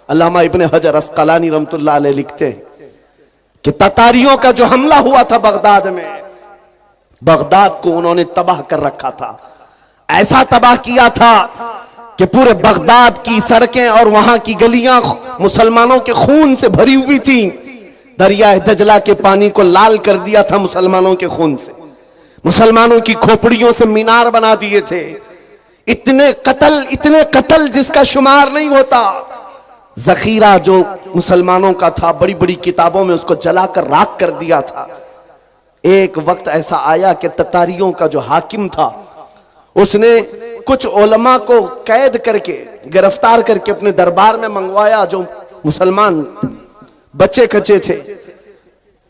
अल्लामा इब्ने हजर अस्कलानी रहमतुल्लाह अलैह लिखते हैं कि ततारियों का जो हमला हुआ था बगदाद में, बगदाद को उन्होंने तबाह कर रखा था। ऐसा तबाह किया था कि पूरे बगदाद की सड़कें और वहां की गलियां मुसलमानों के खून से भरी हुई थी। दरिया दजला के पानी को लाल कर दिया था मुसलमानों के खून से। मुसलमानों की खोपड़ियों से मीनार बना दिए थे। इतने कत्ल जिसका शुमार नहीं होता। जखीरा जो मुसलमानों का था बड़ी बड़ी किताबों में उसको जलाकर राख कर दिया था। एक वक्त ऐसा आया कि ततारियों का जो हाकिम था उसने कुछ उलमा को कैद करके गिरफ्तार करके अपने दरबार में मंगवाया जो मुसलमान बच्चे कच्चे थे।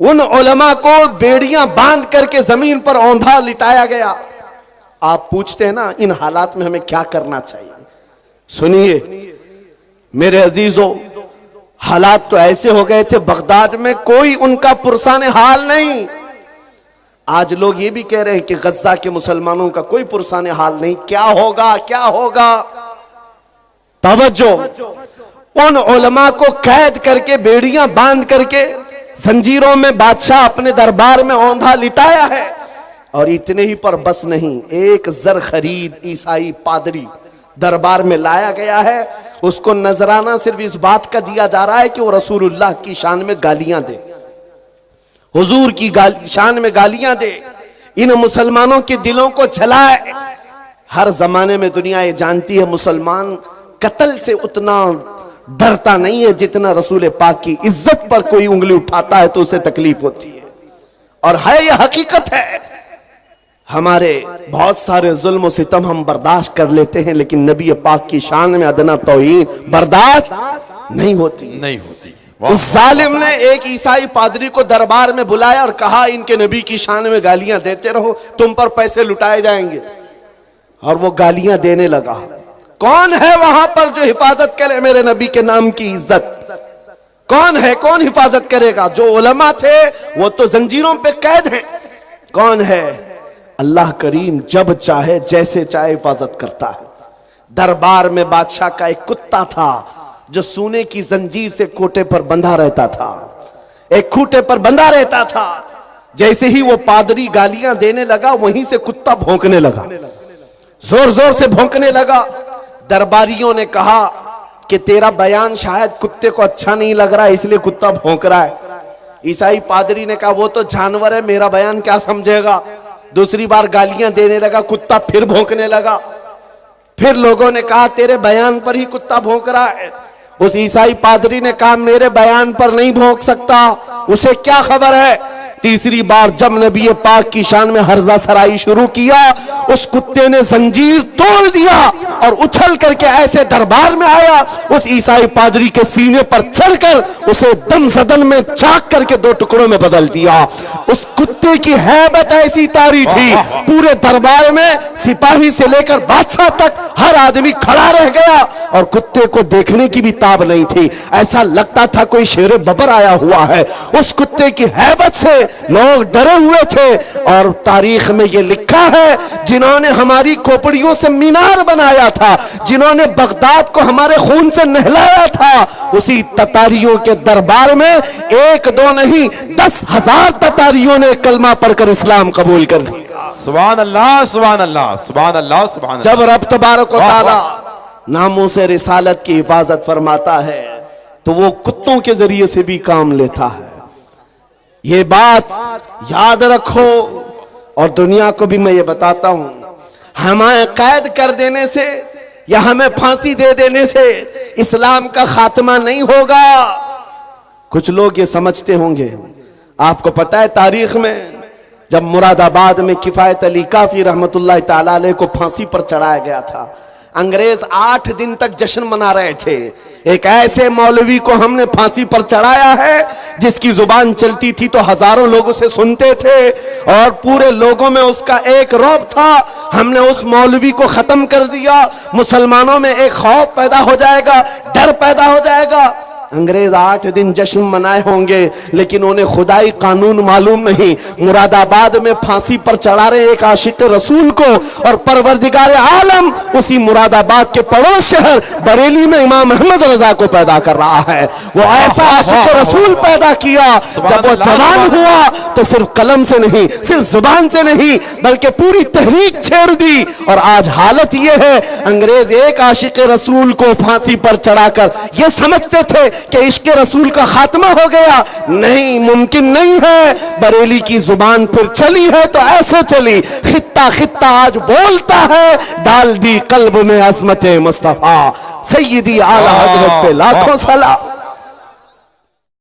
उन उलमा को बेड़ियां बांध करके जमीन पर औंधा लिटाया गया। आप पूछते हैं ना इन हालात में हमें क्या करना चाहिए। सुनिए मेरे अजीजों, हालात तो ऐसे हो गए थे बगदाद में कोई उनका पुरसाने हाल नहीं। आज लोग ये भी कह रहे हैं कि गज्जा के मुसलमानों का कोई पुरसाने हाल नहीं। क्या होगा क्या होगा। तवज्जो, उन उलमा को कैद करके बेड़ियां बांध करके जंजीरों में बादशाह अपने दरबार में औंधा लिटाया है। और इतने ही पर बस नहीं, एक जर खरीद ईसाई पादरी दरबार में लाया गया है। उसको नजराना सिर्फ इस बात का दिया जा रहा है कि वो रसूलुल्लाह की शान में गालियां दे, हुजूर की शान में गालियां दे, इन मुसलमानों के दिलों को जलाए। हर जमाने में दुनिया ये जानती है मुसलमान कत्ल से उतना डरता नहीं है जितना रसूल पाक की इज्जत पर कोई उंगली उठाता है तो उसे तकलीफ होती है। और है यह हकीकत है। हमारे बहुत सारे जुल्म सितम हम बर्दाश्त कर लेते हैं लेकिन नबी पाक की शान में अदना तौहीन बर्दाश्त नहीं होती। उस जालिम ने एक ईसाई पादरी को दरबार में बुलाया और कहा इनके नबी की शान में गालियां देते रहो, तुम पर पैसे लुटाए जाएंगे। और वो गालियां देने लगा। कौन है वहां पर जो हिफाजत करे मेरे नबी के नाम की इज्जत? कौन है, कौन हिफाजत करेगा? जो उलमा थे वो तो जंजीरों पे कैद हैं। कौन है? अल्लाह करीम जब चाहे जैसे चाहे हिफाजत करता है। दरबार में बादशाह का एक कुत्ता था जो सोने की जंजीर से कोटे पर बंधा रहता था, एक खूंटे पर बंधा रहता था। जैसे ही वो पादरी गालियां देने लगा वहीं से कुत्ता भौंकने लगा, जोर जोर से भौंकने लगा। दरबारियों ने कहा कि तेरा बयान शायद कुत्ते को अच्छा नहीं लग रहा है इसलिए कुत्ता भौंक रहा है। ईसाई पादरी ने कहा वो तो जानवर है, मेरा बयान क्या समझेगा। दूसरी बार गालियां देने लगा, कुत्ता फिर भौंकने लगा। फिर लोगों ने कहा तेरे बयान पर ही कुत्ता भौंक रहा है। उस ईसाई पादरी ने कहा मेरे बयान पर नहीं भौंक सकता, उसे क्या खबर है। तीसरी बार जब नबी पाक की शान में हर्जा सराई शुरू किया उस कुत्ते ने जंजीर तोड़ दिया और उछल करके ऐसे दरबार में आया, उस ईसाई पादरी के सीने पर चढ़कर उसे दम सदन में चाक करके दो टुकड़ों में बदल दिया। उस कुत्ते की हैबत ऐसी तारी थी पूरे दरबार में सिपाही से लेकर बादशाह तक हर आदमी खड़ा रह गया और कुत्ते को देखने की भी ताब नहीं थी। ऐसा लगता था कोई शेर बबर आया हुआ है। उस कुत्ते की हैबत से लोग डरे हुए थे। और तारीख में यह लिखा है जिन्होंने हमारी खोपड़ियों से मीनार बनाया था, जिन्होंने बगदाद को हमारे खून से नहलाया था, उसी ततारियों के दरबार में एक दो नहीं 10,000 ततारियों ने कलमा पढ़कर इस्लाम कबूल कर लिया। सुभान अल्लाह, सुभान अल्लाह, सुभान अल्लाह, सुभान अल्लाह। जब रब तबारक व तआला नामों से रिसालत की हिफाजत फरमाता है तो वो कुत्तों के जरिए से भी काम लेता है। ये बात याद रखो। और दुनिया को भी मैं ये बताता हूं, हमें कैद कर देने से या हमें फांसी दे देने से इस्लाम का खात्मा नहीं होगा। कुछ लोग ये समझते होंगे, आपको पता है तारीख में जब मुरादाबाद में किफायत अली काफी रहमतुल्लाह ताला अलैह को फांसी पर चढ़ाया गया था, अंग्रेज 8 दिन तक जश्न मना रहे थे। एक ऐसे मौलवी को हमने फांसी पर चढ़ाया है जिसकी जुबान चलती थी तो हजारों लोग उसे सुनते थे और पूरे लोगों में उसका एक रौब था। हमने उस मौलवी को खत्म कर दिया। मुसलमानों में एक खौफ पैदा हो जाएगा, डर पैदा हो जाएगा। अंग्रेज 8 दिन जश्न मनाए होंगे, लेकिन उन्हें खुदाई कानून मालूम नहीं। मुरादाबाद में फांसी पर चढ़ा रहे एक आशिक रसूल को, और परवरदिगार आलम उसी मुरादाबाद के पड़ोस शहर बरेली में इमाम अहमद रजा को पैदा कर रहा है। वो ऐसा आशिक रसूल पैदा किया, जब वो जवान हुआ तो सिर्फ कलम से नहीं, सिर्फ जुबान से नहीं, बल्कि पूरी तहरीक छेड़ दी। और आज हालत ये है, अंग्रेज एक आशिक रसूल को फांसी पर चढ़ाकर ये समझते थे कि इश्क रसूल का खात्मा हो गया। नहीं, मुमकिन नहीं है। बरेली की जुबान फिर चली है तो ऐसे चली, खित्ता खित्ता आज बोलता है, डाल दी कल्ब में अजमत मुस्तफा। सैयदी आला हजरत पे लाखों सलाम।